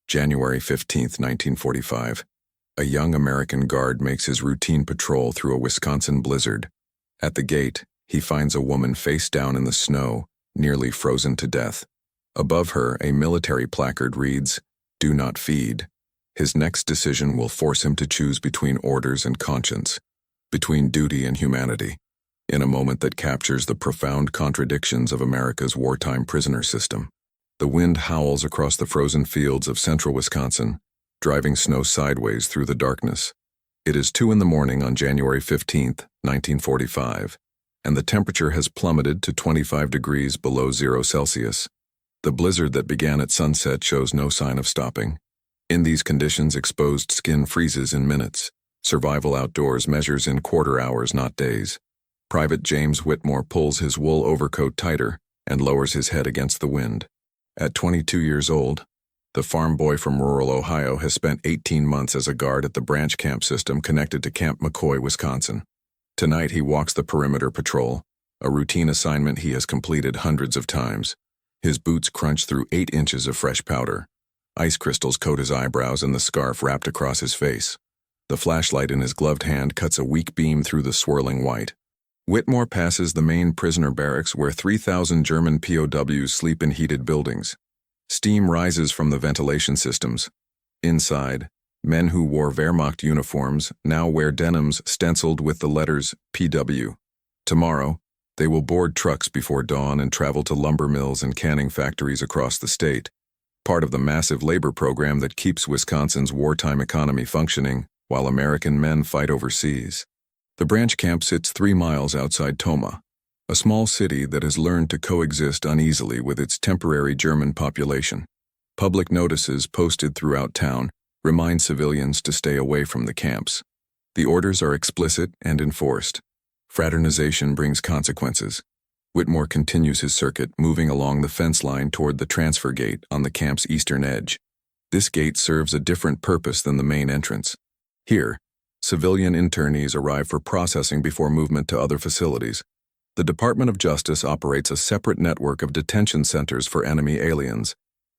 January 15, 1945. A young American guard makes his routine patrol through a Wisconsin blizzard. At the gate, he finds a woman face down in the snow, nearly frozen to death. Above her, a military placard reads, "Do not feed." His next decision will force him to choose between orders and conscience, between duty and humanity, in a moment that captures the profound contradictions of America's wartime prisoner system. The wind howls across the frozen fields of central Wisconsin, driving snow sideways through the darkness. It is 2 in the morning on January 15, 1945, and the temperature has plummeted to 25 degrees below 0 Celsius. The blizzard that began at sunset shows no sign of stopping. In these conditions, exposed skin freezes in minutes. Survival outdoors measures in quarter hours, not days. Private James Whitmore pulls his wool overcoat tighter and lowers his head against the wind. At 22 years old, the farm boy from rural Ohio has spent 18 months as a guard at the branch camp system connected to Camp McCoy, Wisconsin. Tonight he walks the perimeter patrol, a routine assignment he has completed hundreds of times. His boots crunch through 8 inches of fresh powder. Ice crystals coat his eyebrows and the scarf wrapped across his face. The flashlight in his gloved hand cuts a weak beam through the swirling white. Whitmore passes the main prisoner barracks where 3,000 German POWs sleep in heated buildings. Steam rises from the ventilation systems. Inside, men who wore Wehrmacht uniforms now wear denims stenciled with the letters PW. Tomorrow, they will board trucks before dawn and travel to lumber mills and canning factories across the state, part of the massive labor program that keeps Wisconsin's wartime economy functioning while American men fight overseas. The branch camp sits 3 miles outside Tomah, a small city that has learned to coexist uneasily with its temporary German population. Public notices posted throughout town remind civilians to stay away from the camps. The orders are explicit and enforced. Fraternization brings consequences. Whitmore continues his circuit, moving along the fence line toward the transfer gate on the camp's eastern edge. This gate serves a different purpose than the main entrance. Here, civilian internees arrive for processing before movement to other facilities. The Department of Justice operates a separate network of detention centers for enemy aliens,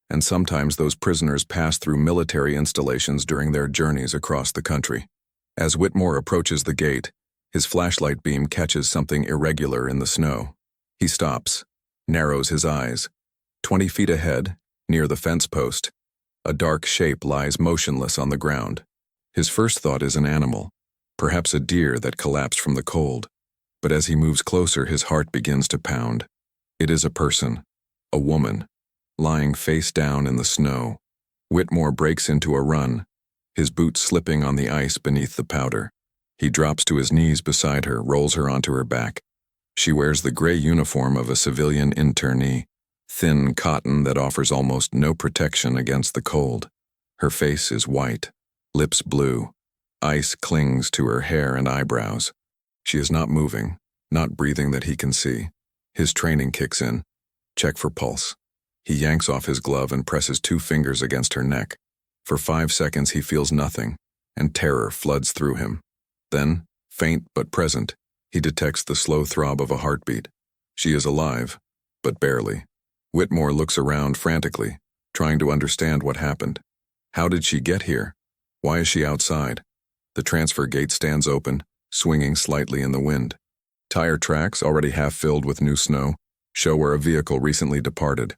and sometimes those prisoners pass through military installations during their journeys across the country. As Whitmore approaches the gate, his flashlight beam catches something irregular in the snow. He stops, narrows his eyes. 20 feet ahead, near the fence post, a dark shape lies motionless on the ground. His first thought is an animal, perhaps a deer that collapsed from the cold. But as he moves closer, his heart begins to pound. It is a person, a woman, lying face down in the snow. Whitmore breaks into a run, his boots slipping on the ice beneath the powder. He drops to his knees beside her, rolls her onto her back. She wears the gray uniform of a civilian internee, thin cotton that offers almost no protection against the cold. Her face is white, lips blue. Ice clings to her hair and eyebrows. She is not moving, not breathing that he can see. His training kicks in. Check for pulse. He yanks off his glove and presses 2 fingers against her neck. For 5 seconds he feels nothing, and terror floods through him. Then, faint but present, he detects the slow throb of a heartbeat. She is alive, but barely. Whitmore looks around frantically, trying to understand what happened. How did she get here? Why is she outside? The transfer gate stands open, swinging slightly in the wind. Tire tracks, already half filled with new snow, show where a vehicle recently departed.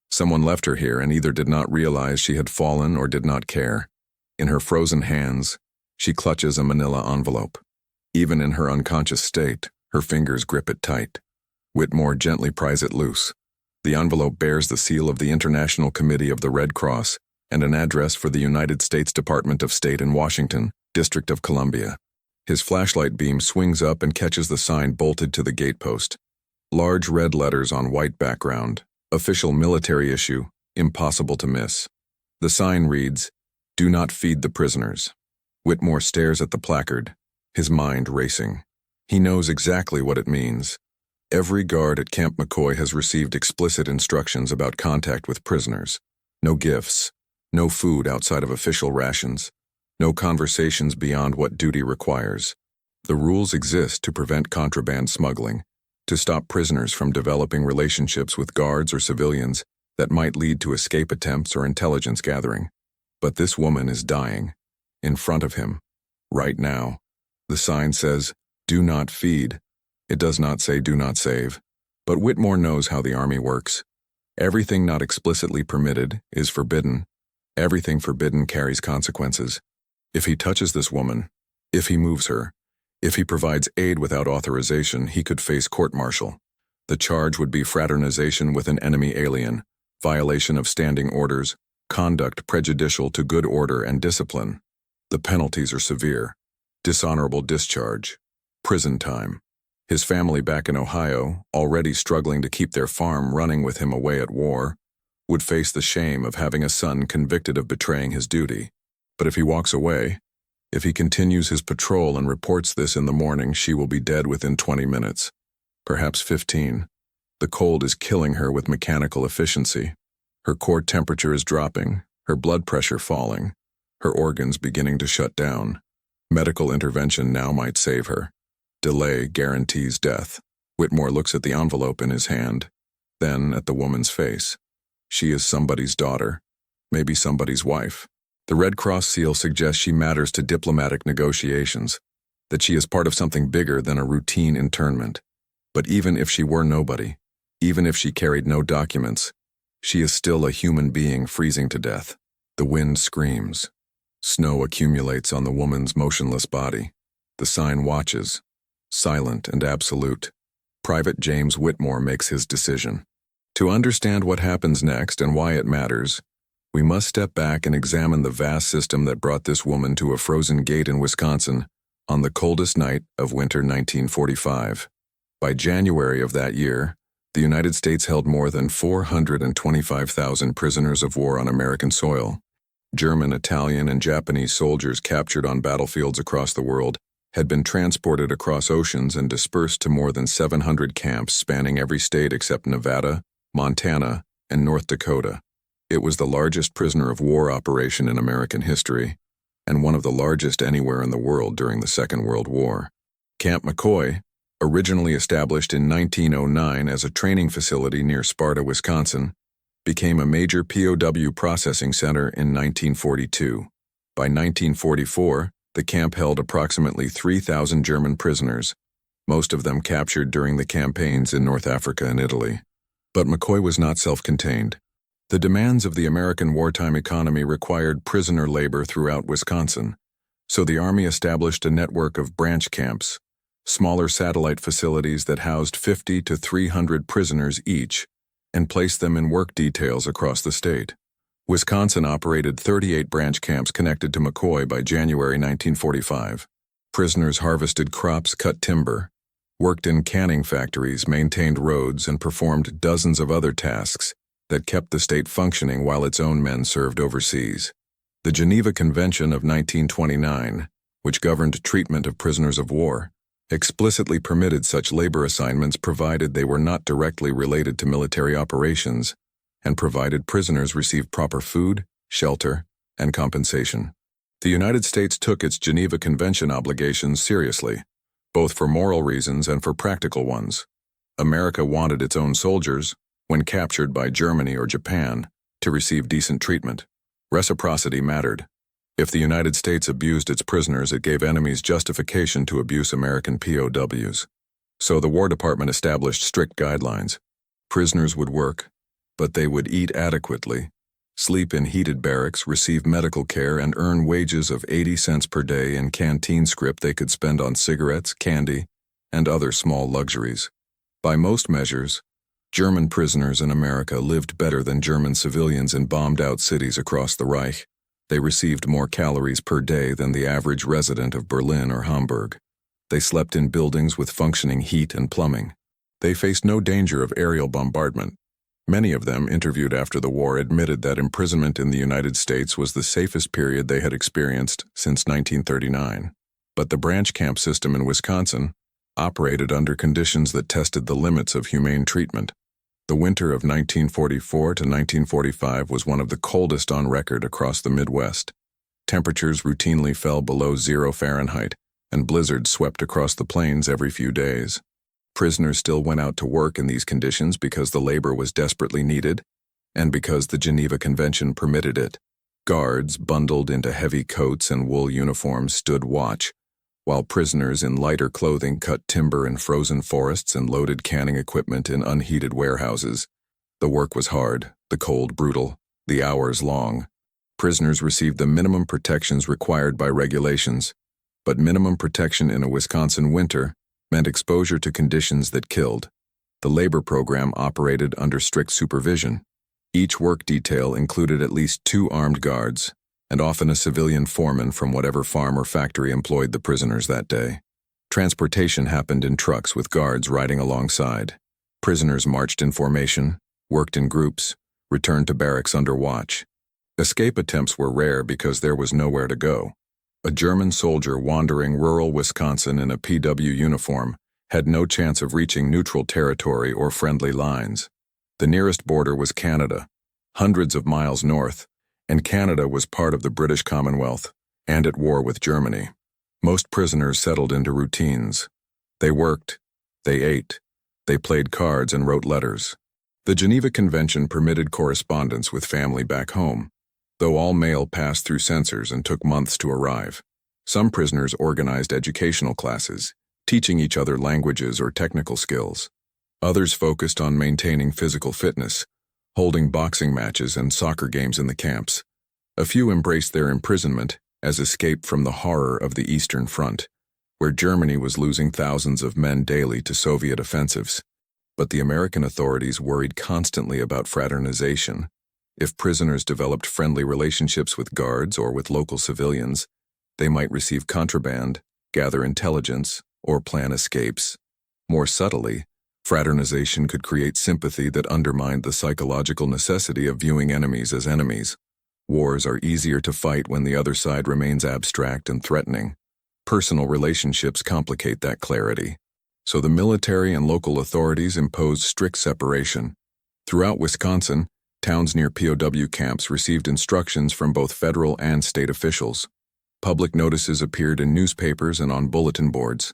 Someone left her here and either did not realize she had fallen or did not care. In her frozen hands, she clutches a manila envelope. Even in her unconscious state, her fingers grip it tight. Whitmore gently pries it loose. The envelope bears the seal of the International Committee of the Red Cross and an address for the United States Department of State in Washington, District of Columbia. His flashlight beam swings up and catches the sign bolted to the gatepost. Large red letters on white background. Official military issue, impossible to miss. The sign reads, "Do not feed the prisoners." Whitmore stares at the placard, his mind racing. He knows exactly what it means. Every guard at Camp McCoy has received explicit instructions about contact with prisoners. No gifts, no food outside of official rations, no conversations beyond what duty requires. The rules exist to prevent contraband smuggling, to stop prisoners from developing relationships with guards or civilians that might lead to escape attempts or intelligence gathering. But this woman is dying, in front of him, right now. The sign says, "Do not feed." It does not say, "Do not save." But Whitmore knows how the army works. Everything not explicitly permitted is forbidden. Everything forbidden carries consequences. If he touches this woman, if he moves her, if he provides aid without authorization, he could face court-martial. The charge would be fraternization with an enemy alien, violation of standing orders, conduct prejudicial to good order and discipline. The penalties are severe. Dishonorable discharge, prison time. His family back in Ohio, already struggling to keep their farm running with him away at war, would face the shame of having a son convicted of betraying his duty. But if he walks away, if he continues his patrol and reports this in the morning, she will be dead within 20 minutes, perhaps 15. The cold is killing her with mechanical efficiency. Her core temperature is dropping, her blood pressure falling, her organs beginning to shut down. Medical intervention now might save her. Delay guarantees death. Whitmore looks at the envelope in his hand, then at the woman's face. She is somebody's daughter, maybe somebody's wife. The Red Cross seal suggests she matters to diplomatic negotiations, that she is part of something bigger than a routine internment. But even if she were nobody, even if she carried no documents, she is still a human being freezing to death. The wind screams. Snow accumulates on the woman's motionless body. The sign watches, silent and absolute. Private James Whitmore makes his decision. To understand what happens next and why it matters, we must step back and examine the vast system that brought this woman to a frozen gate in Wisconsin on the coldest night of winter 1945. By January of that year, the United States held more than 425,000 prisoners of war on American soil. German, Italian, and Japanese soldiers captured on battlefields across the world had been transported across oceans and dispersed to more than 700 camps spanning every state except Nevada, Montana, and North Dakota. It was the largest prisoner of war operation in American history, and one of the largest anywhere in the world during the Second World War. Camp McCoy, originally established in 1909 as a training facility near Sparta, Wisconsin, became a major POW processing center in 1942. By 1944, the camp held approximately 3,000 German prisoners, most of them captured during the campaigns in North Africa and Italy. But McCoy was not self-contained. The demands of the American wartime economy required prisoner labor throughout Wisconsin, so the Army established a network of branch camps, smaller satellite facilities that housed 50 to 300 prisoners each, and placed them in work details across the state. Wisconsin operated 38 branch camps connected to McCoy by January 1945. Prisoners harvested crops, cut timber, worked in canning factories, maintained roads, and performed dozens of other tasks that kept the state functioning while its own men served overseas. The Geneva Convention of 1929, which governed treatment of prisoners of war, explicitly permitted such labor assignments provided they were not directly related to military operations, and provided prisoners received proper food, shelter, and compensation. The United States took its Geneva Convention obligations seriously, both for moral reasons and for practical ones. America wanted its own soldiers, when captured by Germany or Japan, to receive decent treatment. Reciprocity mattered. If the United States abused its prisoners, it gave enemies justification to abuse American POWs. So the War Department established strict guidelines. Prisoners would work, but they would eat adequately, sleep in heated barracks, receive medical care, and earn wages of 80 cents per day in canteen scrip they could spend on cigarettes, candy, and other small luxuries. By most measures, German prisoners in America lived better than German civilians in bombed-out cities across the Reich. They received more calories per day than the average resident of Berlin or Hamburg. They slept in buildings with functioning heat and plumbing. They faced no danger of aerial bombardment. Many of them, interviewed after the war, admitted that imprisonment in the United States was the safest period they had experienced since 1939. But the branch camp system in Wisconsin operated under conditions that tested the limits of humane treatment. The winter of 1944 to 1945 was one of the coldest on record across the Midwest. Temperatures routinely fell below 0 Fahrenheit, and blizzards swept across the plains every few days. Prisoners still went out to work in these conditions because the labor was desperately needed, and because the Geneva Convention permitted it. Guards, bundled into heavy coats and wool uniforms, stood watch, while prisoners in lighter clothing cut timber in frozen forests and loaded canning equipment in unheated warehouses. The work was hard, the cold brutal, the hours long. Prisoners received the minimum protections required by regulations, but minimum protection in a Wisconsin winter meant exposure to conditions that killed. The labor program operated under strict supervision. Each work detail included at least 2 armed guards, and often a civilian foreman from whatever farm or factory employed the prisoners that day. Transportation happened in trucks with guards riding alongside. Prisoners marched in formation, worked in groups, returned to barracks under watch. Escape attempts were rare because there was nowhere to go. A German soldier wandering rural Wisconsin in a POW uniform had no chance of reaching neutral territory or friendly lines. The nearest border was Canada, hundreds of miles north, and Canada was part of the British Commonwealth and at war with Germany. Most prisoners settled into routines. They worked, they ate, they played cards and wrote letters. The Geneva Convention permitted correspondence with family back home, though all mail passed through censors and took months to arrive. Some prisoners organized educational classes, teaching each other languages or technical skills. Others focused on maintaining physical fitness, holding boxing matches and soccer games in the camps. A few embraced their imprisonment as escape from the horror of the Eastern Front, where Germany was losing thousands of men daily to Soviet offensives. But the American authorities worried constantly about fraternization. If prisoners developed friendly relationships with guards or with local civilians, they might receive contraband, gather intelligence, or plan escapes. More subtly, fraternization could create sympathy that undermined the psychological necessity of viewing enemies as enemies. Wars are easier to fight when the other side remains abstract and threatening. Personal relationships complicate that clarity. So the military and local authorities imposed strict separation. Throughout Wisconsin, towns near POW camps received instructions from both federal and state officials. Public notices appeared in newspapers and on bulletin boards.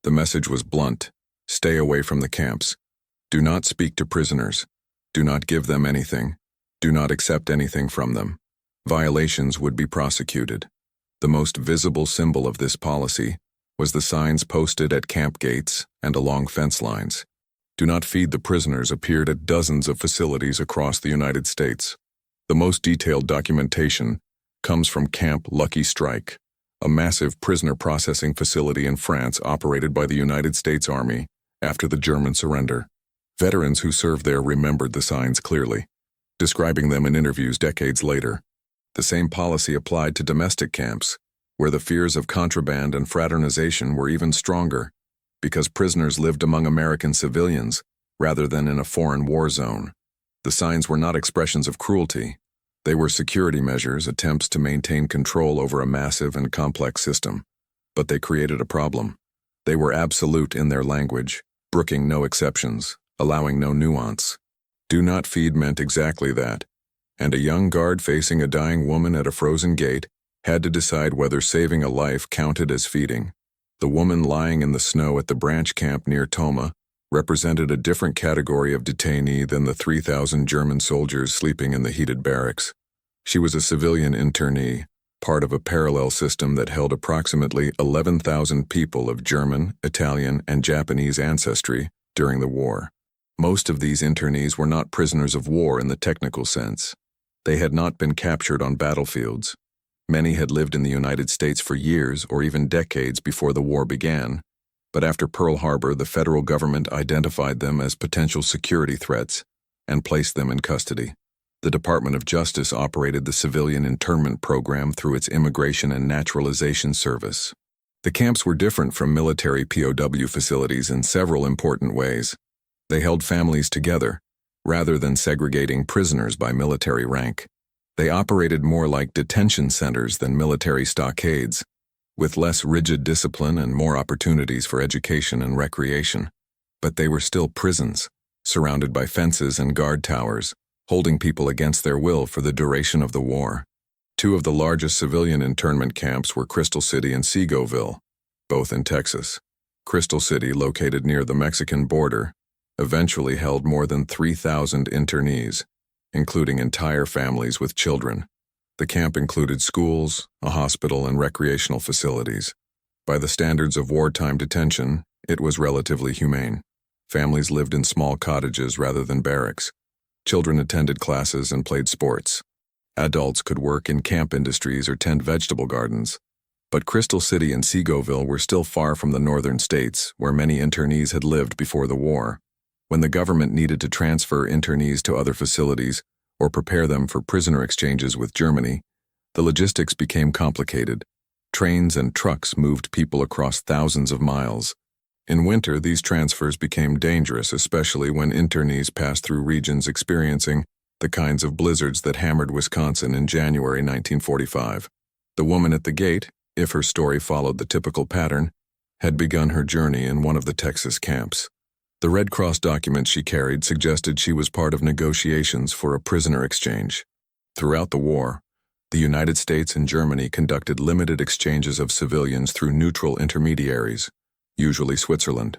The message was blunt: stay away from the camps. Do not speak to prisoners. Do not give them anything. Do not accept anything from them. Violations would be prosecuted. The most visible symbol of this policy was the signs posted at camp gates and along fence lines. Do not feed the prisoners appeared at dozens of facilities across the United States. The most detailed documentation comes from Camp Lucky Strike, a massive prisoner processing facility in France operated by the United States Army after the German surrender. Veterans who served there remembered the signs clearly, describing them in interviews decades later. The same policy applied to domestic camps, where the fears of contraband and fraternization were even stronger, because prisoners lived among American civilians rather than in a foreign war zone. The signs were not expressions of cruelty. They were security measures, attempts to maintain control over a massive and complex system. But they created a problem. They were absolute in their language, brooking no exceptions, allowing no nuance. Do not feed meant exactly that, and a young guard facing a dying woman at a frozen gate had to decide whether saving a life counted as feeding. The woman lying in the snow at the branch camp near Toma represented a different category of detainee than the 3,000 German soldiers sleeping in the heated barracks. She was a civilian internee, part of a parallel system that held approximately 11,000 people of German, Italian, and Japanese ancestry during the war. Most of these internees were not prisoners of war in the technical sense. They had not been captured on battlefields. Many had lived in the United States for years or even decades before the war began, but after Pearl Harbor, the federal government identified them as potential security threats and placed them in custody. The Department of Justice operated the civilian internment program through its Immigration and Naturalization Service. The camps were different from military POW facilities in several important ways. They held families together, rather than segregating prisoners by military rank. They operated more like detention centers than military stockades, with less rigid discipline and more opportunities for education and recreation. But they were still prisons, surrounded by fences and guard towers, holding people against their will for the duration of the war. Two of the largest civilian internment camps were Crystal City and Segoville, both in Texas. Crystal City, located near the Mexican border, eventually held more than 3,000 internees, including entire families with children. The camp included schools, a hospital, and recreational facilities. By the standards of wartime detention, it was relatively humane. Families lived in small cottages rather than barracks. Children attended classes and played sports. Adults could work in camp industries or tend vegetable gardens. But Crystal City and Segoville were still far from the northern states, where many internees had lived before the war. When the government needed to transfer internees to other facilities or prepare them for prisoner exchanges with Germany, the logistics became complicated. Trains and trucks moved people across thousands of miles. In winter, these transfers became dangerous, especially when internees passed through regions experiencing the kinds of blizzards that hammered Wisconsin in January 1945. The woman at the gate, if her story followed the typical pattern, had begun her journey in one of the Texas camps. The Red Cross documents she carried suggested she was part of negotiations for a prisoner exchange. Throughout the war, the United States and Germany conducted limited exchanges of civilians through neutral intermediaries, usually Switzerland.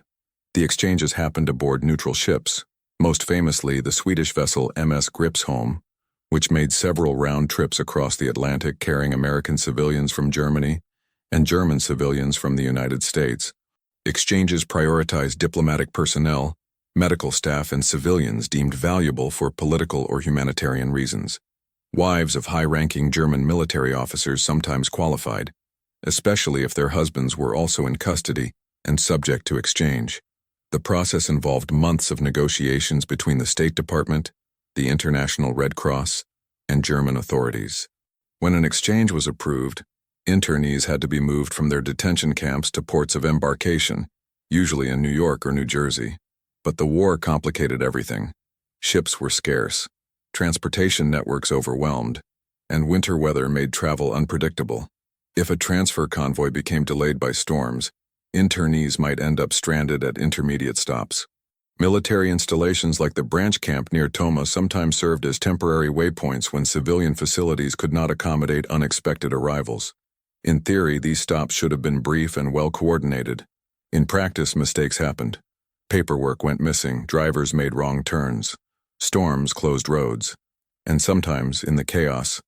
The exchanges happened aboard neutral ships, most famously the Swedish vessel MS Gripsholm, which made several round trips across the Atlantic carrying American civilians from Germany and German civilians from the United States. Exchanges prioritized diplomatic personnel, medical staff, and civilians deemed valuable for political or humanitarian reasons. Wives of high-ranking German military officers sometimes qualified, especially if their husbands were also in custody and subject to exchange. The process involved months of negotiations between the State Department, the International Red Cross, and German authorities. When an exchange was approved, internees had to be moved from their detention camps to ports of embarkation, usually in New York or New Jersey. But the war complicated everything. Ships were scarce, transportation networks overwhelmed, and winter weather made travel unpredictable. If a transfer convoy became delayed by storms, internees might end up stranded at intermediate stops. Military installations like the branch camp near Toma sometimes served as temporary waypoints when civilian facilities could not accommodate unexpected arrivals. In theory, these stops should have been brief and well coordinated. In practice, mistakes happened. Paperwork went missing, drivers made wrong turns, storms closed roads, and sometimes, in the chaos,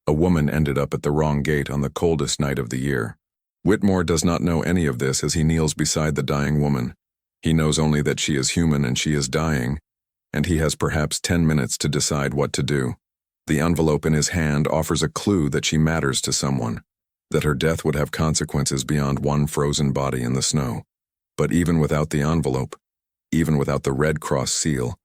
a woman ended up at the wrong gate on the coldest night of the year. Whitmore does not know any of this as he kneels beside the dying woman. He knows only that she is human and she is dying, and he has perhaps 10 minutes to decide what to do. The envelope in his hand offers a clue that she matters to someone, that her death would have consequences beyond one frozen body in the snow. But even without the envelope, even without the Red Cross seal,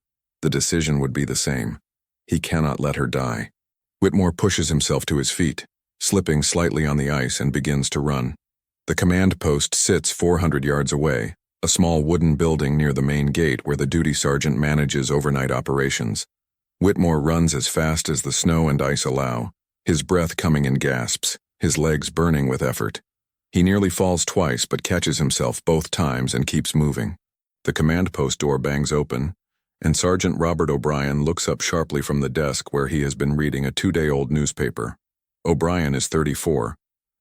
the decision would be the same. He cannot let her die. Whitmore pushes himself to his feet, slipping slightly on the ice, and begins to run. The command post sits 400 yards away, a small wooden building near the main gate where the duty sergeant manages overnight operations. Whitmore runs as fast as the snow and ice allow, his breath coming in gasps, his legs burning with effort. He nearly falls twice but catches himself both times and keeps moving. The command post door bangs open, and Sergeant Robert O'Brien looks up sharply from the desk where he has been reading a 2-day-old newspaper. O'Brien is 34,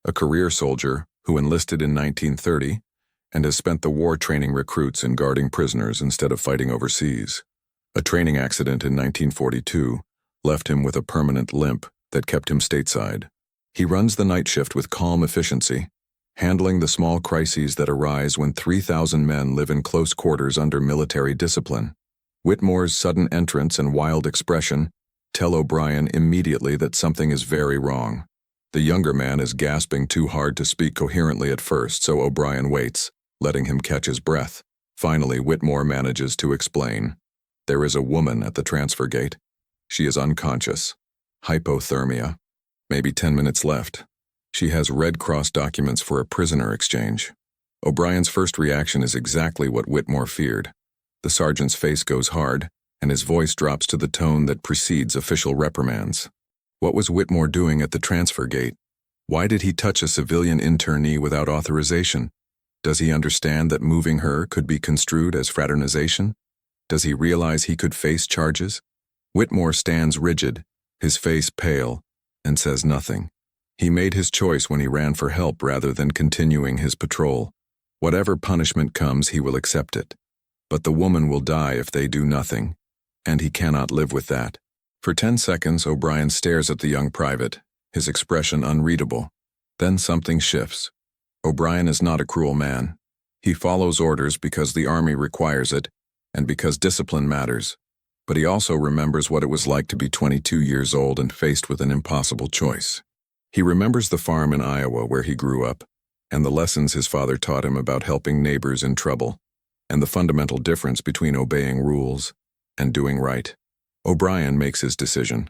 a career soldier who enlisted in 1930 and has spent the war training recruits and guarding prisoners instead of fighting overseas. A training accident in 1942 left him with a permanent limp that kept him stateside. He runs the night shift with calm efficiency, handling the small crises that arise when 3,000 men live in close quarters under military discipline. Whitmore's sudden entrance and wild expression tell O'Brien immediately that something is very wrong. The younger man is gasping too hard to speak coherently at first, so O'Brien waits, letting him catch his breath. Finally, Whitmore manages to explain. There is a woman at the transfer gate. She is unconscious. Hypothermia. Maybe 10 minutes left. She has Red Cross documents for a prisoner exchange. O'Brien's first reaction is exactly what Whitmore feared. The sergeant's face goes hard, and his voice drops to the tone that precedes official reprimands. What was Whitmore doing at the transfer gate? Why did he touch a civilian internee without authorization? Does he understand that moving her could be construed as fraternization? Does he realize he could face charges? Whitmore stands rigid, his face pale, and says nothing. He made his choice when he ran for help rather than continuing his patrol. Whatever punishment comes, he will accept it. But the woman will die if they do nothing, and he cannot live with that. For 10 seconds, O'Brien stares at the young private, his expression unreadable. Then something shifts. O'Brien is not a cruel man. He follows orders because the army requires it, and because discipline matters. But he also remembers what it was like to be 22 years old and faced with an impossible choice. He remembers the farm in Iowa where he grew up, and the lessons his father taught him about helping neighbors in trouble, and the fundamental difference between obeying rules and doing right. O'Brien makes his decision.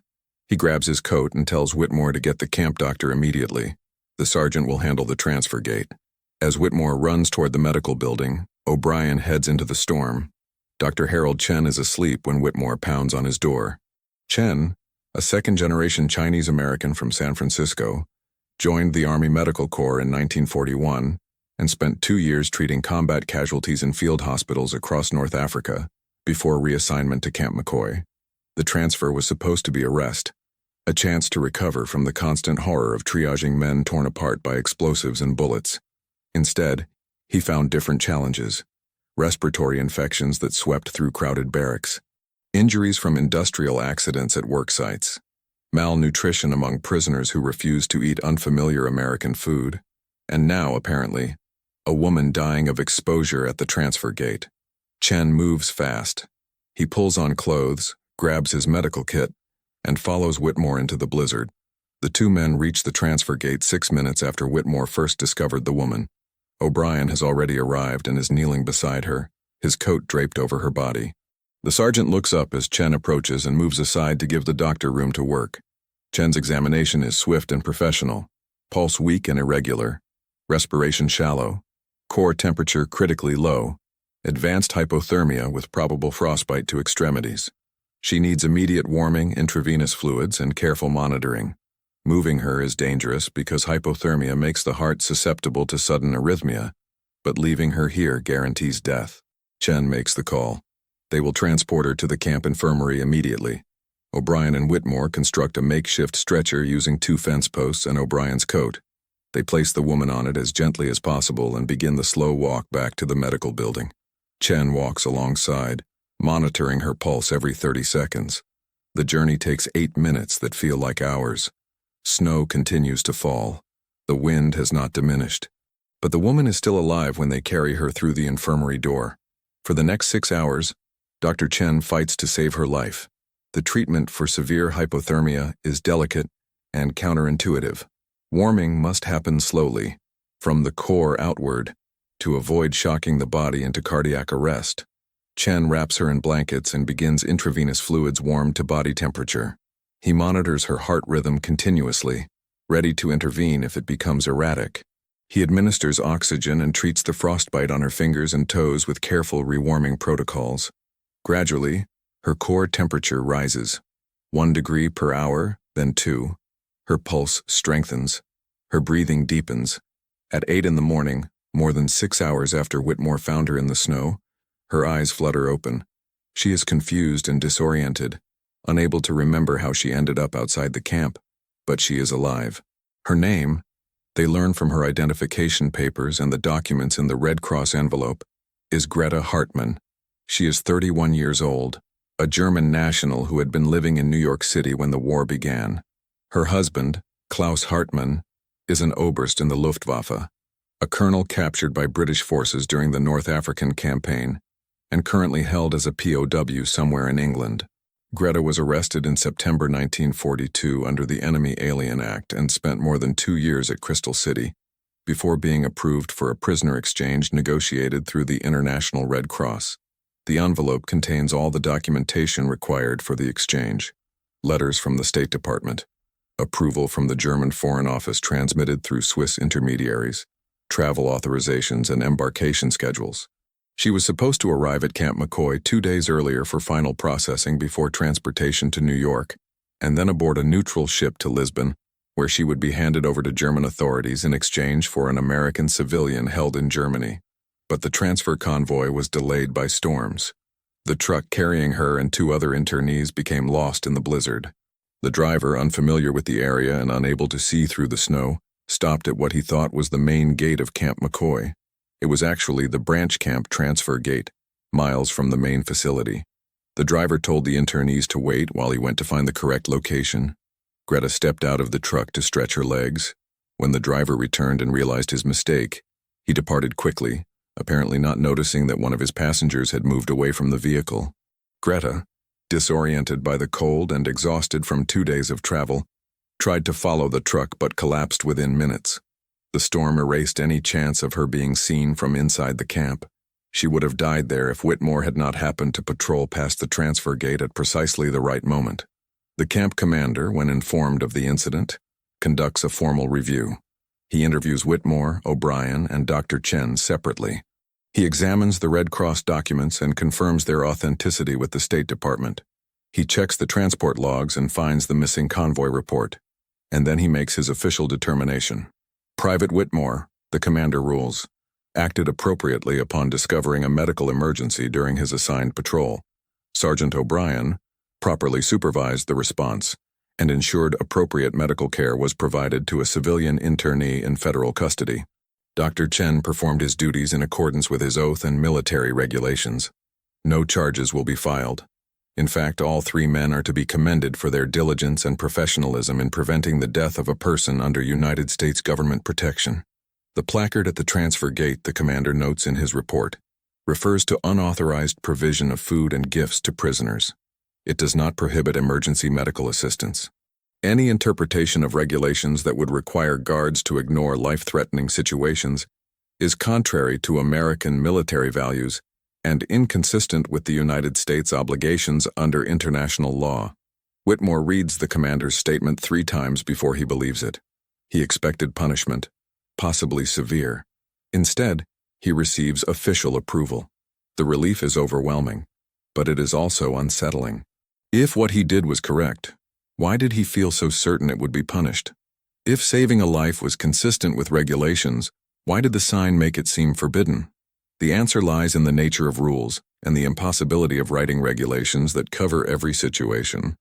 He grabs his coat and tells Whitmore to get the camp doctor immediately. The sergeant will handle the transfer gate. As Whitmore runs toward the medical building, O'Brien heads into the storm. Dr. Harold Chen is asleep when Whitmore pounds on his door. Chen, a second-generation Chinese-American from San Francisco, joined the Army Medical Corps in 1941 and spent 2 years treating combat casualties in field hospitals across North Africa before reassignment to Camp McCoy. The transfer was supposed to be a rest, a chance to recover from the constant horror of triaging men torn apart by explosives and bullets. Instead, he found different challenges: respiratory infections that swept through crowded barracks, injuries from industrial accidents at work sites, malnutrition among prisoners who refused to eat unfamiliar American food, and now, apparently, a woman dying of exposure at the transfer gate. Chen moves fast. He pulls on clothes, grabs his medical kit, and follows Whitmore into the blizzard. The two men reach the transfer gate 6 minutes after Whitmore first discovered the woman. O'Brien has already arrived and is kneeling beside her, his coat draped over her body. The sergeant looks up as Chen approaches and moves aside to give the doctor room to work. Chen's examination is swift and professional, pulse weak and irregular, respiration shallow, core temperature critically low, advanced hypothermia with probable frostbite to extremities. She needs immediate warming, intravenous fluids, and careful monitoring. Moving her is dangerous because hypothermia makes the heart susceptible to sudden arrhythmia, but leaving her here guarantees death. Chen makes the call. They will transport her to the camp infirmary immediately. O'Brien and Whitmore construct a makeshift stretcher using 2 fence posts and O'Brien's coat. They place the woman on it as gently as possible and begin the slow walk back to the medical building. Chen walks alongside, monitoring her pulse every 30 seconds. The journey takes 8 minutes that feel like hours. Snow continues to fall. The wind has not diminished. But the woman is still alive when they carry her through the infirmary door. For the next 6 hours, Dr. Chen fights to save her life. The treatment for severe hypothermia is delicate and counterintuitive. Warming must happen slowly, from the core outward, to avoid shocking the body into cardiac arrest. Chen wraps her in blankets and begins intravenous fluids warmed to body temperature. He monitors her heart rhythm continuously, ready to intervene if it becomes erratic. He administers oxygen and treats the frostbite on her fingers and toes with careful rewarming protocols. Gradually, her core temperature rises. 1 degree per hour, then 2. Her pulse strengthens. Her breathing deepens. At 8 in the morning, more than 6 hours after Whitmore found her in the snow, her eyes flutter open. She is confused and disoriented, unable to remember how she ended up outside the camp, but she is alive. Her name, they learn from her identification papers and the documents in the Red Cross envelope, is Greta Hartmann. She is 31 years old, a German national who had been living in New York City when the war began. Her husband, Klaus Hartmann, is an Oberst in the Luftwaffe, a colonel captured by British forces during the North African campaign, and currently held as a POW somewhere in England. Greta was arrested in September 1942 under the Enemy Alien Act and spent more than 2 years at Crystal City, before being approved for a prisoner exchange negotiated through the International Red Cross. The envelope contains all the documentation required for the exchange: letters from the State Department, approval from the German Foreign Office transmitted through Swiss intermediaries, travel authorizations, and embarkation schedules. She was supposed to arrive at Camp McCoy 2 days earlier for final processing before transportation to New York, and then aboard a neutral ship to Lisbon, where she would be handed over to German authorities in exchange for an American civilian held in Germany. But the transfer convoy was delayed by storms. The truck carrying her and 2 other internees became lost in the blizzard. The driver, unfamiliar with the area and unable to see through the snow, stopped at what he thought was the main gate of Camp McCoy. It was actually the branch camp transfer gate, miles from the main facility. The driver told the internees to wait while he went to find the correct location. Greta stepped out of the truck to stretch her legs. When the driver returned and realized his mistake, he departed quickly, apparently not noticing that one of his passengers had moved away from the vehicle. Greta, disoriented by the cold and exhausted from 2 days of travel, tried to follow the truck but collapsed within minutes. The storm erased any chance of her being seen from inside the camp. She would have died there if Whitmore had not happened to patrol past the transfer gate at precisely the right moment. The camp commander, when informed of the incident, conducts a formal review. He interviews Whitmore, O'Brien, and Dr. Chen separately. He examines the Red Cross documents and confirms their authenticity with the State Department. He checks the transport logs and finds the missing convoy report. And then he makes his official determination. Private Whitmore, the commander rules, acted appropriately upon discovering a medical emergency during his assigned patrol. Sergeant O'Brien properly supervised the response and ensured appropriate medical care was provided to a civilian internee in federal custody. Dr. Chen performed his duties in accordance with his oath and military regulations. No charges will be filed. In fact, all 3 men are to be commended for their diligence and professionalism in preventing the death of a person under United States government protection. The placard at the transfer gate, the commander notes in his report, refers to unauthorized provision of food and gifts to prisoners. It does not prohibit emergency medical assistance. Any interpretation of regulations that would require guards to ignore life-threatening situations is contrary to American military values and inconsistent with the United States' obligations under international law. Whitmore reads the commander's statement 3 times before he believes it. He expected punishment, possibly severe. Instead, he receives official approval. The relief is overwhelming, but it is also unsettling. If what he did was correct, why did he feel so certain it would be punished? If saving a life was consistent with regulations, why did the sign make it seem forbidden? The answer lies in the nature of rules and the impossibility of writing regulations that cover every situation.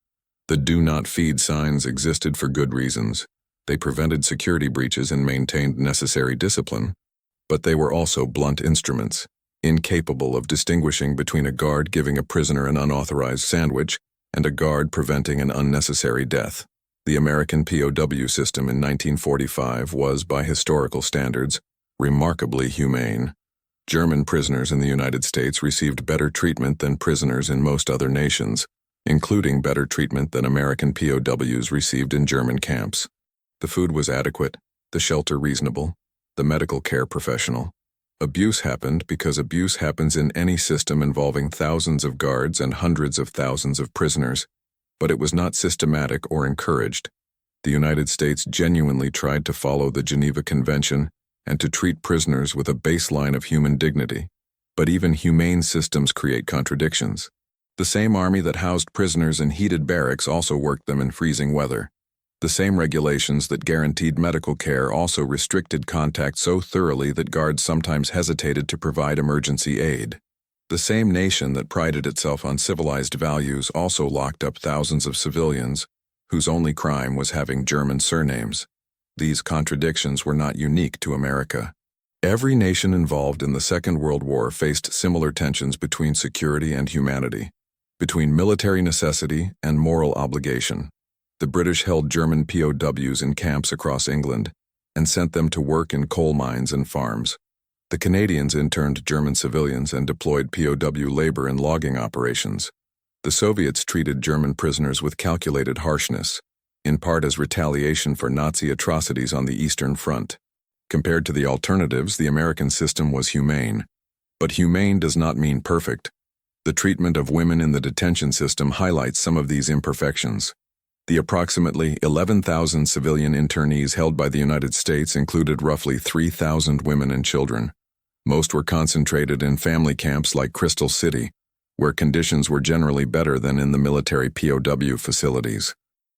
The do not feed signs existed for good reasons. They prevented security breaches and maintained necessary discipline. But they were also blunt instruments, incapable of distinguishing between a guard giving a prisoner an unauthorized sandwich and a guard preventing an unnecessary death. The American POW system in 1945 was, by historical standards, remarkably humane. German prisoners in the United States received better treatment than prisoners in most other nations, including better treatment than American POWs received in German camps. The food was adequate, the shelter reasonable, the medical care professional. Abuse happened because abuse happens in any system involving thousands of guards and hundreds of thousands of prisoners, but it was not systematic or encouraged. The United States genuinely tried to follow the Geneva Convention and to treat prisoners with a baseline of human dignity. But even humane systems create contradictions. The same army that housed prisoners in heated barracks also worked them in freezing weather. The same regulations that guaranteed medical care also restricted contact so thoroughly that guards sometimes hesitated to provide emergency aid. The same nation that prided itself on civilized values also locked up thousands of civilians whose only crime was having German surnames. These contradictions were not unique to America. Every nation involved in the Second World War faced similar tensions between security and humanity, between military necessity and moral obligation. The British held German POWs in camps across England and sent them to work in coal mines and farms. The Canadians interned German civilians and deployed POW labor in logging operations. The Soviets treated German prisoners with calculated harshness, in part as retaliation for Nazi atrocities on the Eastern Front. Compared to the alternatives, the American system was humane. But humane does not mean perfect. The treatment of women in the detention system highlights some of these imperfections. The approximately 11,000 civilian internees held by the United States included roughly 3,000 women and children. Most were concentrated in family camps like Crystal City, where conditions were generally better than in the military POW facilities.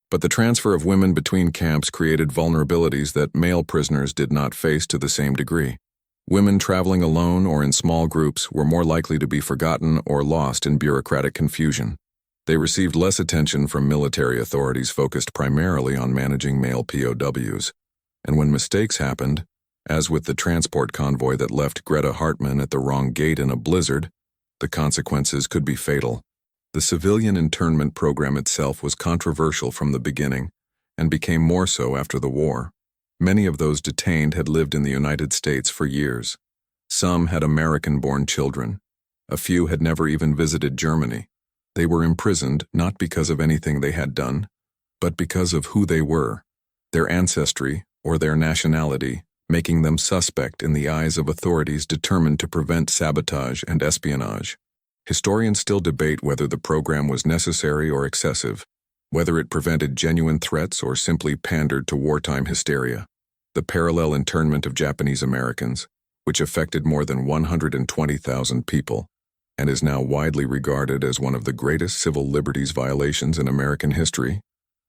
But the transfer of women between camps created vulnerabilities that male prisoners did not face to the same degree. Women traveling alone or in small groups were more likely to be forgotten or lost in bureaucratic confusion. They received less attention from military authorities focused primarily on managing male POWs. And when mistakes happened, as with the transport convoy that left Greta Hartman at the wrong gate in a blizzard, the consequences could be fatal. The civilian internment program itself was controversial from the beginning, and became more so after the war. Many of those detained had lived in the United States for years. Some had American-born children. A few had never even visited Germany. They were imprisoned not because of anything they had done, but because of who they were, their ancestry or their nationality, making them suspect in the eyes of authorities determined to prevent sabotage and espionage. Historians still debate whether the program was necessary or excessive, whether it prevented genuine threats or simply pandered to wartime hysteria. The parallel internment of Japanese Americans, which affected more than 120,000 people, and is now widely regarded as one of the greatest civil liberties violations in American history,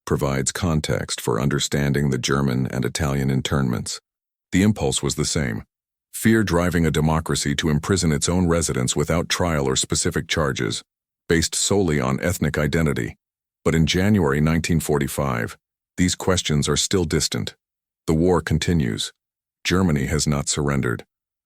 provides context for understanding the German and Italian internments. The impulse was the same: fear driving a democracy to imprison its own residents without trial or specific charges, based solely on ethnic identity. But in January 1945, these questions are still distant. The war continues. Germany has not surrendered.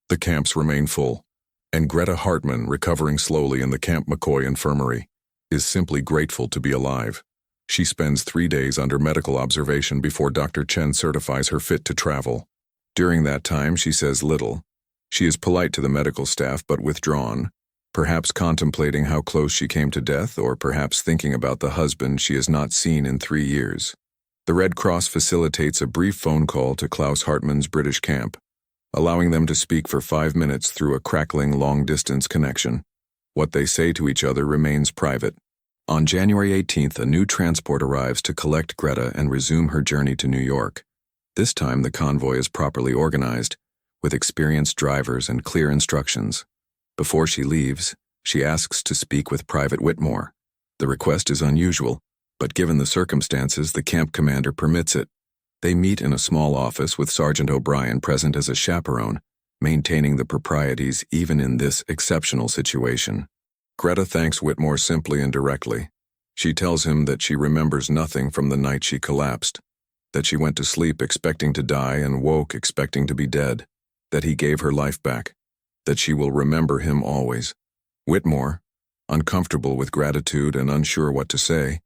The camps remain full. And Greta Hartmann, recovering slowly in the Camp McCoy infirmary, is simply grateful to be alive. She spends 3 days under medical observation before Dr. Chen certifies her fit to travel. During that time, she says little. She is polite to the medical staff but withdrawn, perhaps contemplating how close she came to death, or perhaps thinking about the husband she has not seen in 3 years. The Red Cross facilitates a brief phone call to Klaus Hartmann's British camp, allowing them to speak for 5 minutes through a crackling long-distance connection. What they say to each other remains private. On January 18th, a new transport arrives to collect Greta and resume her journey to New York. This time, the convoy is properly organized, with experienced drivers and clear instructions. Before she leaves, she asks to speak with Private Whitmore. The request is unusual, but given the circumstances, the camp commander permits it. They meet in a small office with Sergeant O'Brien present as a chaperone, maintaining the proprieties even in this exceptional situation. Greta thanks Whitmore simply and directly. She tells him that she remembers nothing from the night she collapsed, that she went to sleep expecting to die and woke expecting to be dead, that he gave her life back, that she will remember him always. Whitmore, uncomfortable with gratitude and unsure what to say,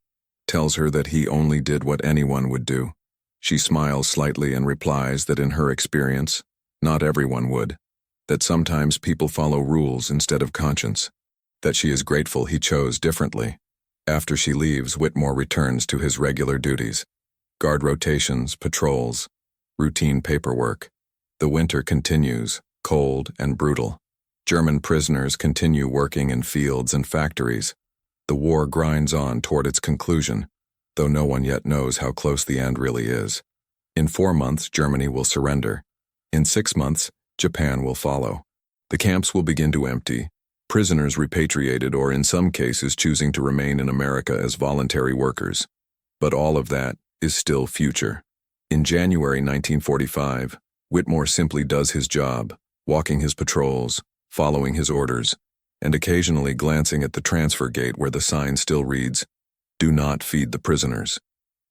tells her that he only did what anyone would do. She smiles slightly and replies that in her experience, not everyone would, that sometimes people follow rules instead of conscience, that she is grateful he chose differently. After she leaves, Whitmore returns to his regular duties: guard rotations, patrols, routine paperwork. The winter continues, cold and brutal. German prisoners continue working in fields and factories. The war grinds on toward its conclusion, though no one yet knows how close the end really is. In 4 months, Germany will surrender. In 6 months, Japan will follow. The camps will begin to empty, prisoners repatriated or in some cases choosing to remain in America as voluntary workers. But all of that is still future. In January 1945, Whitmore simply does his job, walking his patrols, following his orders, and occasionally glancing at the transfer gate where the sign still reads, "Do not feed the prisoners."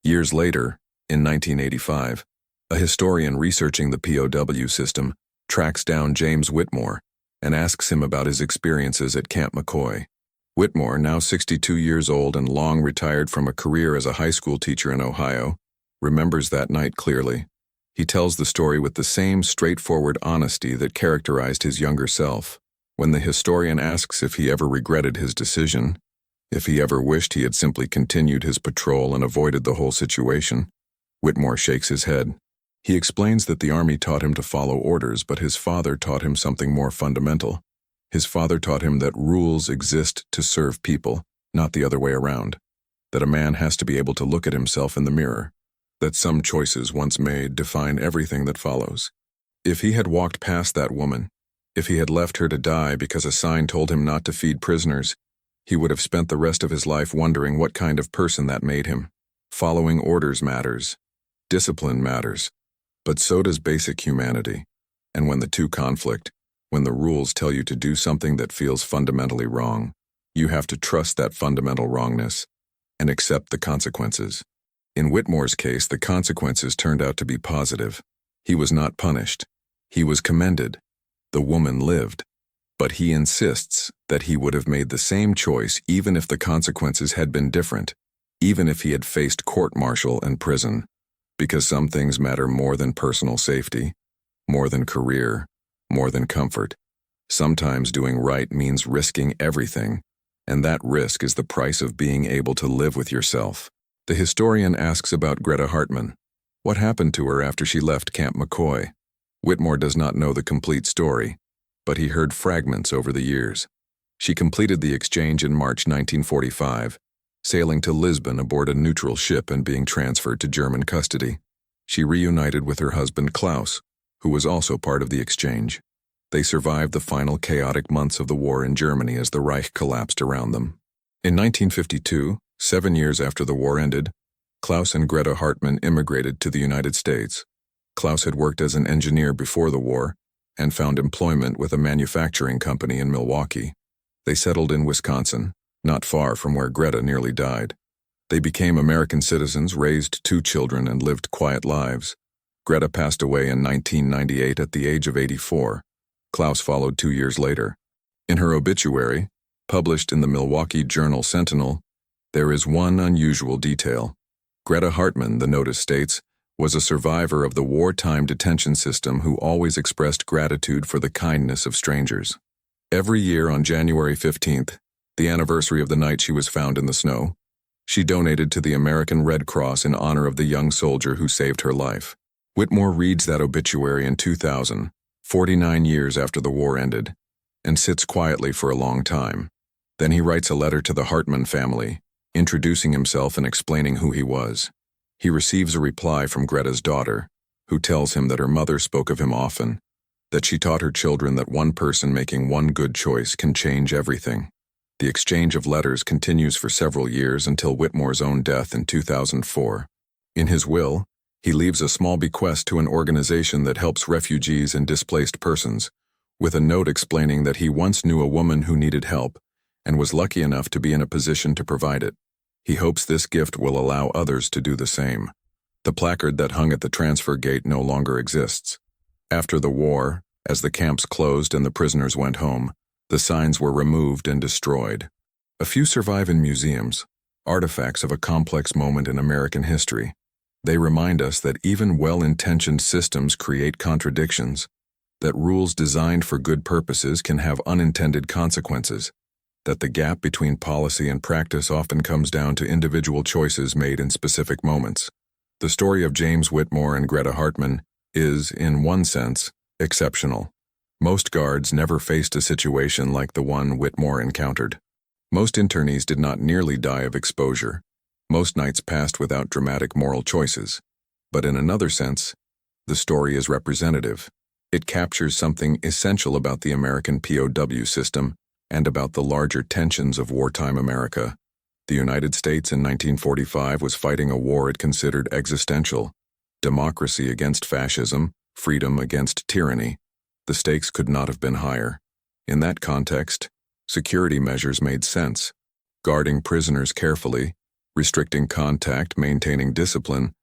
Years later, in 1985, a historian researching the POW system tracks down James Whitmore and asks him about his experiences at Camp McCoy. Whitmore, now 62 years old and long retired from a career as a high school teacher in Ohio, remembers that night clearly. He tells the story with the same straightforward honesty that characterized his younger self. When the historian asks if he ever regretted his decision, if he ever wished he had simply continued his patrol and avoided the whole situation, Whitmore shakes his head. He explains that the army taught him to follow orders, but his father taught him something more fundamental. His father taught him that rules exist to serve people, not the other way around. That a man has to be able to look at himself in the mirror. That some choices once made define everything that follows. If he had walked past that woman, if he had left her to die because a sign told him not to feed prisoners, he would have spent the rest of his life wondering what kind of person that made him. Following orders matters. Discipline matters. But so does basic humanity. And when the two conflict, when the rules tell you to do something that feels fundamentally wrong, you have to trust that fundamental wrongness and accept the consequences. In Whitmore's case, the consequences turned out to be positive. He was not punished. He was commended. The woman lived. But he insists that he would have made the same choice even if the consequences had been different, even if he had faced court-martial and prison. Because some things matter more than personal safety, more than career, more than comfort. Sometimes doing right means risking everything, and that risk is the price of being able to live with yourself. The historian asks about Greta Hartman. What happened to her after she left Camp McCoy? Whitmore does not know the complete story, but he heard fragments over the years. She completed the exchange in March 1945, sailing to Lisbon aboard a neutral ship and being transferred to German custody. She reunited with her husband Klaus, who was also part of the exchange. They survived the final chaotic months of the war in Germany as the Reich collapsed around them. In 1952, 7 years after the war ended, Klaus and Greta Hartman immigrated to the United States. Klaus had worked as an engineer before the war and found employment with a manufacturing company in Milwaukee. They settled in Wisconsin, not far from where Greta nearly died. They became American citizens, raised 2 children, and lived quiet lives. Greta passed away in 1998 at the age of 84. Klaus followed 2 years later. In her obituary, published in the Milwaukee Journal Sentinel, there is one unusual detail. Greta Hartman, the notice states, was a survivor of the wartime detention system who always expressed gratitude for the kindness of strangers. Every year on January 15th, the anniversary of the night she was found in the snow, she donated to the American Red Cross in honor of the young soldier who saved her life. Whitmore reads that obituary in 2000, 49 years after the war ended, and sits quietly for a long time. Then he writes a letter to the Hartman family, introducing himself and explaining who he was. He receives a reply from Greta's daughter, who tells him that her mother spoke of him often, that she taught her children that one person making one good choice can change everything. The exchange of letters continues for several years until Whitmore's own death in 2004. In his will, he leaves a small bequest to an organization that helps refugees and displaced persons, with a note explaining that he once knew a woman who needed help and was lucky enough to be in a position to provide it. He hopes this gift will allow others to do the same. The placard that hung at the transfer gate no longer exists. After the war, as the camps closed and the prisoners went home, the signs were removed and destroyed. A few survive in museums, artifacts of a complex moment in American history. They remind us that even well-intentioned systems create contradictions, that rules designed for good purposes can have unintended consequences, that the gap between policy and practice often comes down to individual choices made in specific moments. The story of James Whitmore and Greta Hartman is, in one sense, exceptional. Most guards never faced a situation like the one Whitmore encountered. Most internees did not nearly die of exposure. Most nights passed without dramatic moral choices. But in another sense, the story is representative. It captures something essential about the American POW system and about the larger tensions of wartime America. The United States in 1945 was fighting a war it considered existential. Democracy against fascism, freedom against tyranny. The stakes could not have been higher. In that context, security measures made sense. Guarding prisoners carefully, restricting contact, maintaining discipline,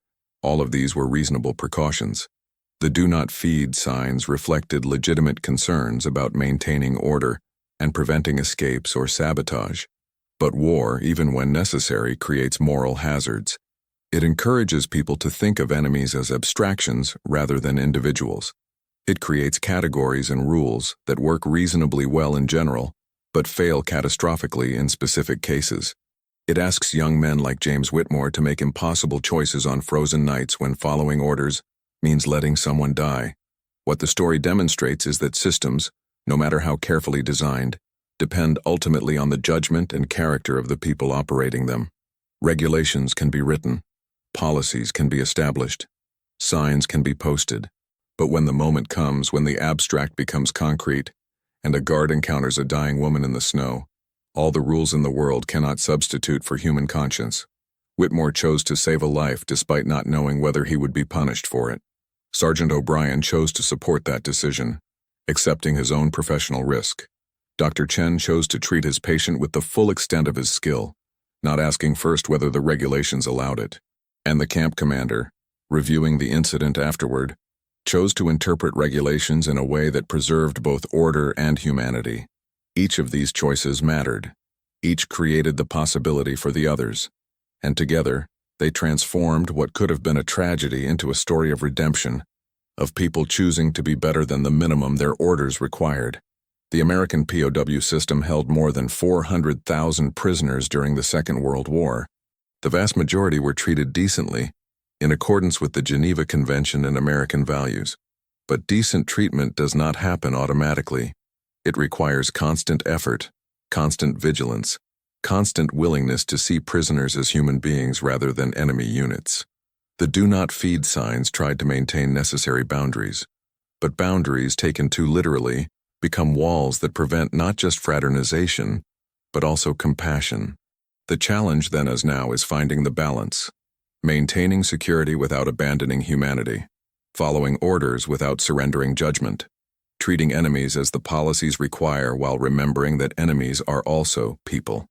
all of these were reasonable precautions. The "Do Not Feed" signs reflected legitimate concerns about maintaining order and preventing escapes or sabotage. But war, even when necessary, creates moral hazards. It encourages people to think of enemies as abstractions rather than individuals. It creates categories and rules that work reasonably well in general, but fail catastrophically in specific cases. It asks young men like James Whitmore to make impossible choices on frozen nights when following orders means letting someone die. What the story demonstrates is that systems, no matter how carefully designed, depend ultimately on the judgment and character of the people operating them. Regulations can be written, policies can be established, signs can be posted, but when the moment comes when the abstract becomes concrete and a guard encounters a dying woman in the snow, all the rules in the world cannot substitute for human conscience. Whitmore chose to save a life despite not knowing whether he would be punished for it. Sergeant O'Brien chose to support that decision, accepting his own professional risk. Dr. Chen chose to treat his patient with the full extent of his skill, not asking first whether the regulations allowed it. And the camp commander, reviewing the incident afterward, chose to interpret regulations in a way that preserved both order and humanity. Each of these choices mattered. Each created the possibility for the others, and together, They transformed what could have been a tragedy into a story of redemption, of people choosing to be better than the minimum their orders required. The American POW system held more than 400,000 prisoners during the Second World War. The vast majority were treated decently, in accordance with the Geneva Convention and American values. But decent treatment does not happen automatically. It requires constant effort, constant vigilance, constant willingness to see prisoners as human beings rather than enemy units. The do not feed signs tried to maintain necessary boundaries, but boundaries taken too literally become walls that prevent not just fraternization, but also compassion. The challenge then as now is finding the balance, maintaining security without abandoning humanity, following orders without surrendering judgment, treating enemies as the policies require while remembering that enemies are also people.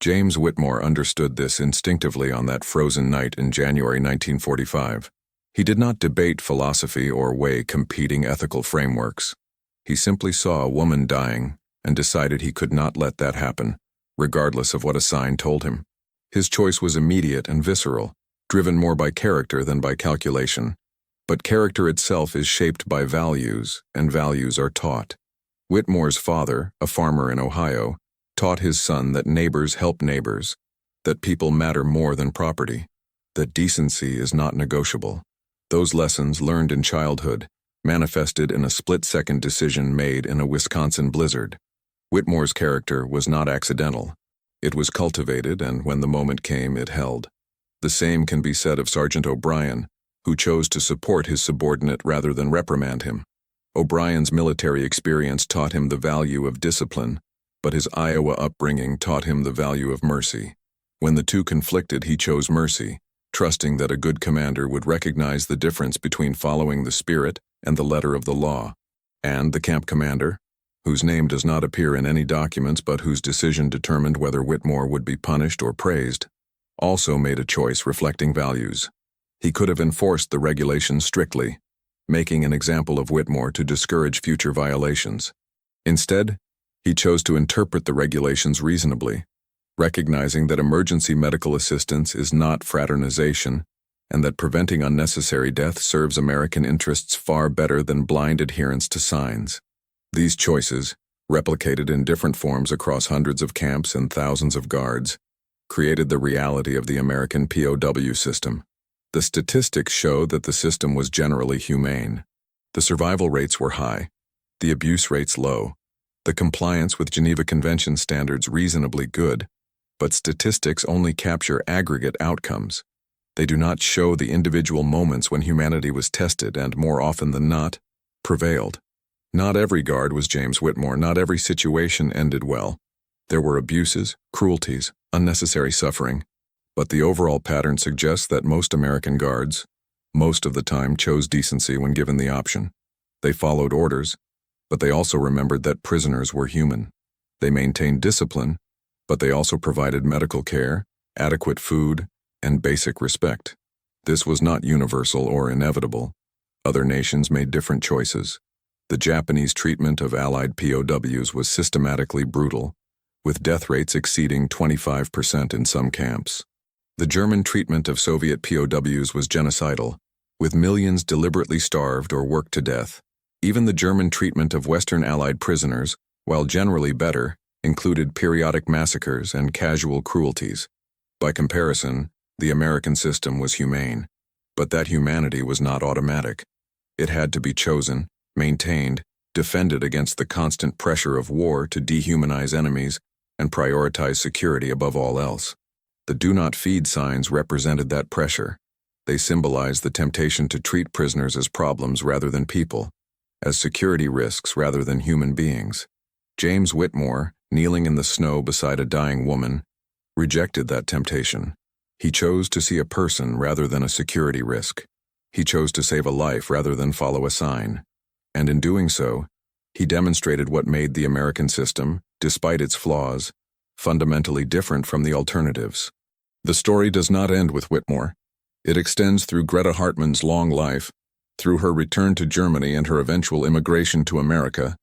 James Whitmore understood this instinctively on that frozen night in January 1945. He did not debate philosophy or weigh competing ethical frameworks. He simply saw a woman dying and decided he could not let that happen, regardless of what a sign told him. His choice was immediate and visceral, driven more by character than by calculation. But character itself is shaped by values, and values are taught. Whitmore's father, a farmer in Ohio, taught his son that neighbors help neighbors, that people matter more than property, that decency is not negotiable. Those lessons learned in childhood manifested in a split-second decision made in a Wisconsin blizzard. Whitmore's character was not accidental. It was cultivated, and when the moment came, it held. The same can be said of Sergeant O'Brien, who chose to support his subordinate rather than reprimand him. O'Brien's military experience taught him the value of discipline, but his Iowa upbringing taught him the value of mercy. When the two conflicted, he chose mercy, trusting that a good commander would recognize the difference between following the spirit and the letter of the law. And the camp commander, whose name does not appear in any documents but whose decision determined whether Whitmore would be punished or praised, also made a choice reflecting values. He could have enforced the regulations strictly, making an example of Whitmore to discourage future violations. Instead, he chose to interpret the regulations reasonably, recognizing that emergency medical assistance is not fraternization, and that preventing unnecessary death serves American interests far better than blind adherence to signs. These choices, replicated in different forms across hundreds of camps and thousands of guards, created the reality of the American POW system. The statistics show that the system was generally humane. The survival rates were high, the abuse rates low, the compliance with Geneva Convention standards reasonably good, but statistics only capture aggregate outcomes. They do not show the individual moments when humanity was tested and, more often than not, prevailed. Not every guard was James Whitmore. Not every situation ended well. There were abuses, cruelties, unnecessary suffering, but the overall pattern suggests that most American guards, most of the time, chose decency when given the option. They followed orders, but they also remembered that prisoners were human. They maintained discipline, but they also provided medical care, adequate food, and basic respect. This was not universal or inevitable. Other nations made different choices. The Japanese treatment of Allied POWs was systematically brutal, with death rates exceeding 25% in some camps. The German treatment of Soviet POWs was genocidal, with millions deliberately starved or worked to death. Even the German treatment of Western Allied prisoners, while generally better, included periodic massacres and casual cruelties. By comparison, the American system was humane, but that humanity was not automatic. It had to be chosen, maintained, defended against the constant pressure of war to dehumanize enemies and prioritize security above all else. The do not feed signs represented that pressure. They symbolized the temptation to treat prisoners as problems rather than people, as security risks rather than human beings. James Whitmore, kneeling in the snow beside a dying woman, rejected that temptation. He chose to see a person rather than a security risk. He chose to save a life rather than follow a sign. And in doing so, he demonstrated what made the American system, despite its flaws, fundamentally different from the alternatives. The story does not end with Whitmore. It extends through Greta Hartmann's long life, through her return to Germany and her eventual immigration to America,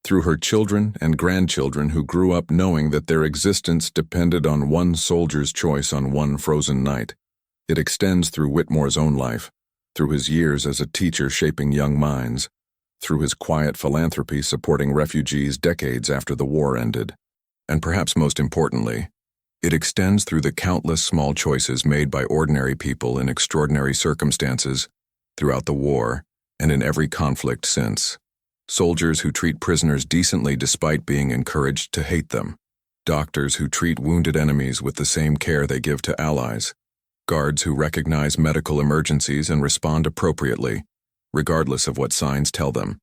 through her children and grandchildren who grew up knowing that their existence depended on one soldier's choice on one frozen night. It extends through Whitmore's own life, through his years as a teacher shaping young minds, through his quiet philanthropy supporting refugees decades after the war ended, and perhaps most importantly, it extends through the countless small choices made by ordinary people in extraordinary circumstances throughout the war and in every conflict since. Soldiers who treat prisoners decently despite being encouraged to hate them. Doctors who treat wounded enemies with the same care they give to allies. Guards who recognize medical emergencies and respond appropriately, regardless of what signs tell them.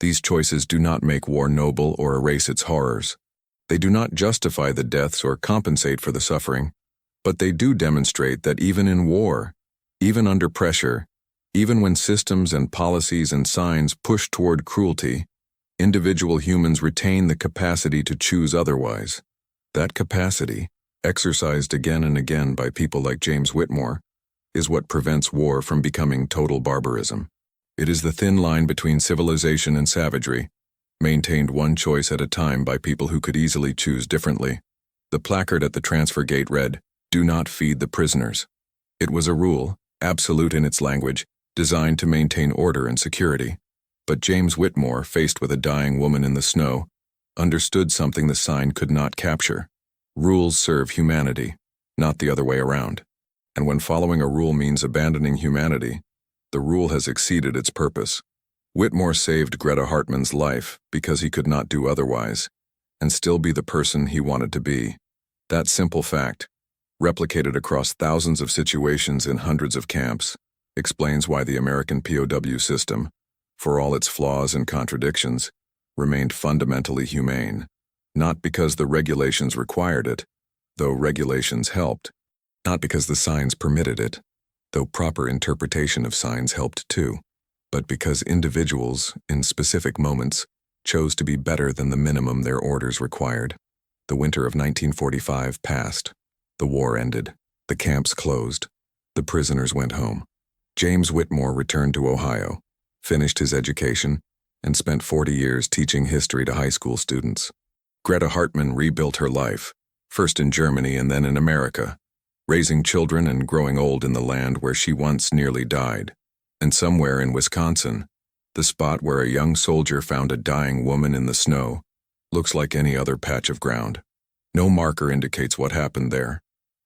These choices do not make war noble or erase its horrors. They do not justify the deaths or compensate for the suffering, but they do demonstrate that even in war, even under pressure, even when systems and policies and signs push toward cruelty, individual humans retain the capacity to choose otherwise. That capacity, exercised again and again by people like James Whitmore, is what prevents war from becoming total barbarism. It is the thin line between civilization and savagery, maintained one choice at a time by people who could easily choose differently. The placard at the transfer gate read, "Do not feed the prisoners." It was a rule, absolute in its language, designed to maintain order and security. But James Whitmore, faced with a dying woman in the snow, understood something the sign could not capture. Rules serve humanity, not the other way around. And when following a rule means abandoning humanity, the rule has exceeded its purpose. Whitmore saved Greta Hartman's life because he could not do otherwise, and still be the person he wanted to be. That simple fact, replicated across thousands of situations in hundreds of camps, explains why the American POW system, for all its flaws and contradictions, remained fundamentally humane. Not because the regulations required it, though regulations helped. Not because the signs permitted it, though proper interpretation of signs helped too. But because individuals, in specific moments, chose to be better than the minimum their orders required. The winter of 1945 passed. The war ended. The camps closed. The prisoners went home. James Whitmore returned to Ohio, finished his education, and spent 40 years teaching history to high school students. Greta Hartman rebuilt her life, first in Germany and then in America, raising children and growing old in the land where she once nearly died. And somewhere in Wisconsin, the spot where a young soldier found a dying woman in the snow, looks like any other patch of ground. No marker indicates what happened there.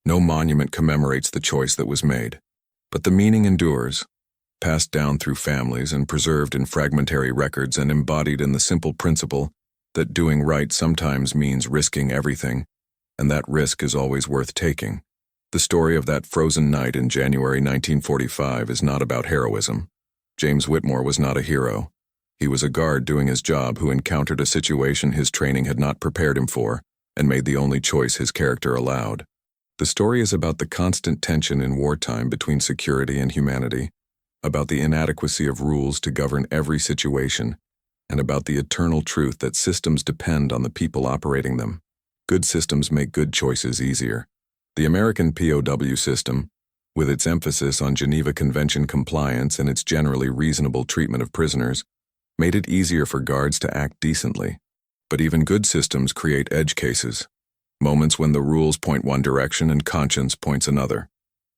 No monument commemorates the choice that was made. But the meaning endures, passed down through families and preserved in fragmentary records and embodied in the simple principle that doing right sometimes means risking everything, and that risk is always worth taking. The story of that frozen night in January 1945 is not about heroism. James Whitmore was not a hero. He was a guard doing his job who encountered a situation his training had not prepared him for and made the only choice his character allowed. The story is about the constant tension in wartime between security and humanity, about the inadequacy of rules to govern every situation, and about the eternal truth that systems depend on the people operating them. Good systems make good choices easier. The American POW system, with its emphasis on Geneva Convention compliance and its generally reasonable treatment of prisoners, made it easier for guards to act decently. But even good systems create edge cases, moments when the rules point one direction and conscience points another.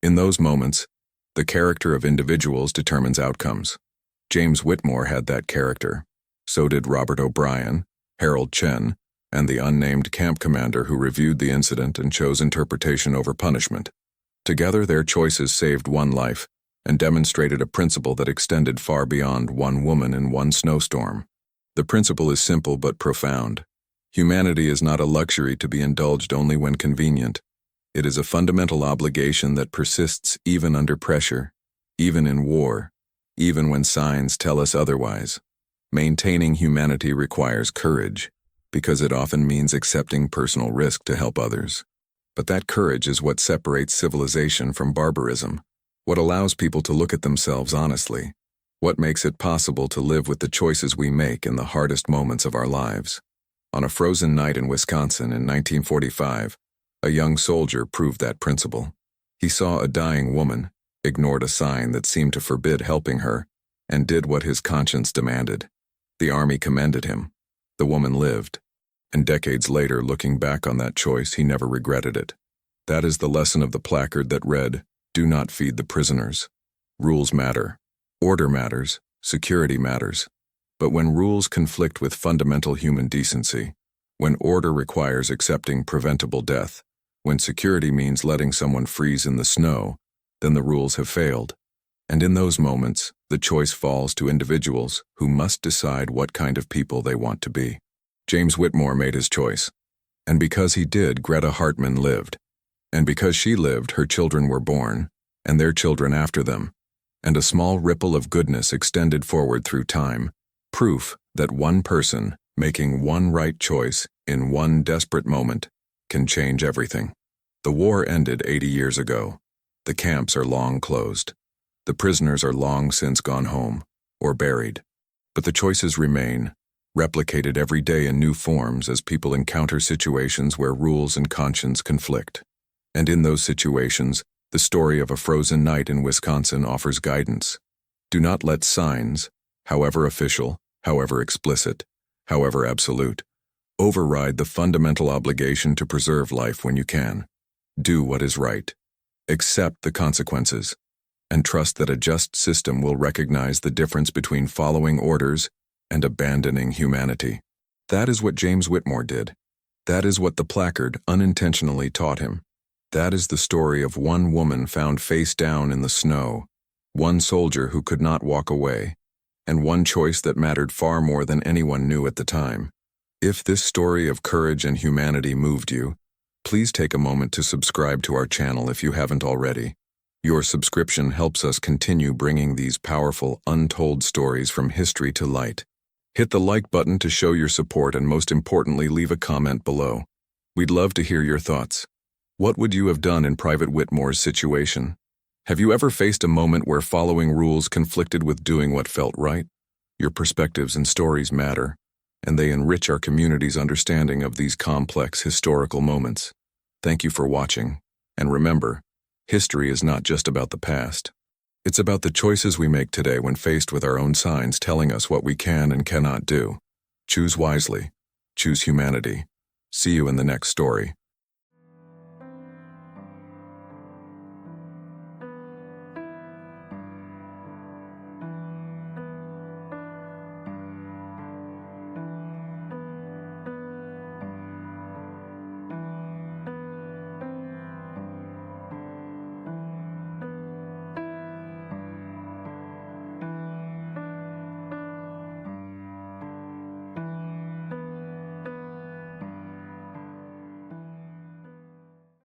In those moments, the character of individuals determines outcomes. James Whitmore had that character. So did Robert O'Brien, Harold Chen, and the unnamed camp commander who reviewed the incident and chose interpretation over punishment. Together, their choices saved one life and demonstrated a principle that extended far beyond one woman in one snowstorm. The principle is simple but profound. Humanity is not a luxury to be indulged only when convenient. It is a fundamental obligation that persists even under pressure, even in war, even when signs tell us otherwise. Maintaining humanity requires courage, because it often means accepting personal risk to help others. But that courage is what separates civilization from barbarism, what allows people to look at themselves honestly, what makes it possible to live with the choices we make in the hardest moments of our lives. On a frozen night in Wisconsin in 1945, a young soldier proved that principle. He saw a dying woman, ignored a sign that seemed to forbid helping her, and did what his conscience demanded. The Army commended him. The woman lived. And decades later, looking back on that choice, he never regretted it. That is the lesson of the placard that read, Do not feed the prisoners. Rules matter. Order matters. Security matters. But when rules conflict with fundamental human decency, when order requires accepting preventable death, when security means letting someone freeze in the snow, then the rules have failed. And in those moments, the choice falls to individuals who must decide what kind of people they want to be. James Whitmore made his choice. And because he did, Greta Hartman lived. And because she lived, her children were born, and their children after them. And a small ripple of goodness extended forward through time, proof that one person making one right choice in one desperate moment can change everything. The war ended 80 years ago. The camps are long closed. The prisoners are long since gone home or buried. But the choices remain, replicated every day in new forms as people encounter situations where rules and conscience conflict. And in those situations, the story of a frozen night in Wisconsin offers guidance. Do not let signs, however official, however explicit, however absolute, override the fundamental obligation to preserve life when you can. Do what is right. Accept the consequences, and trust that a just system will recognize the difference between following orders and abandoning humanity. That is what James Whitmore did. That is what the placard unintentionally taught him. That is the story of one woman found face down in the snow, one soldier who could not walk away, and one choice that mattered far more than anyone knew at the time. If this story of courage and humanity moved you, please take a moment to subscribe to our channel if you haven't already. Your subscription helps us continue bringing these powerful, untold stories from history to light. Hit the like button to show your support, and most importantly, leave a comment below. We'd love to hear your thoughts. What would you have done in Private Whitmore's situation? Have you ever faced a moment where following rules conflicted with doing what felt right? Your perspectives and stories matter, and they enrich our community's understanding of these complex historical moments. Thank you for watching, and remember, history is not just about the past. It's about the choices we make today when faced with our own signs telling us what we can and cannot do. Choose wisely. Choose humanity. See you in the next story.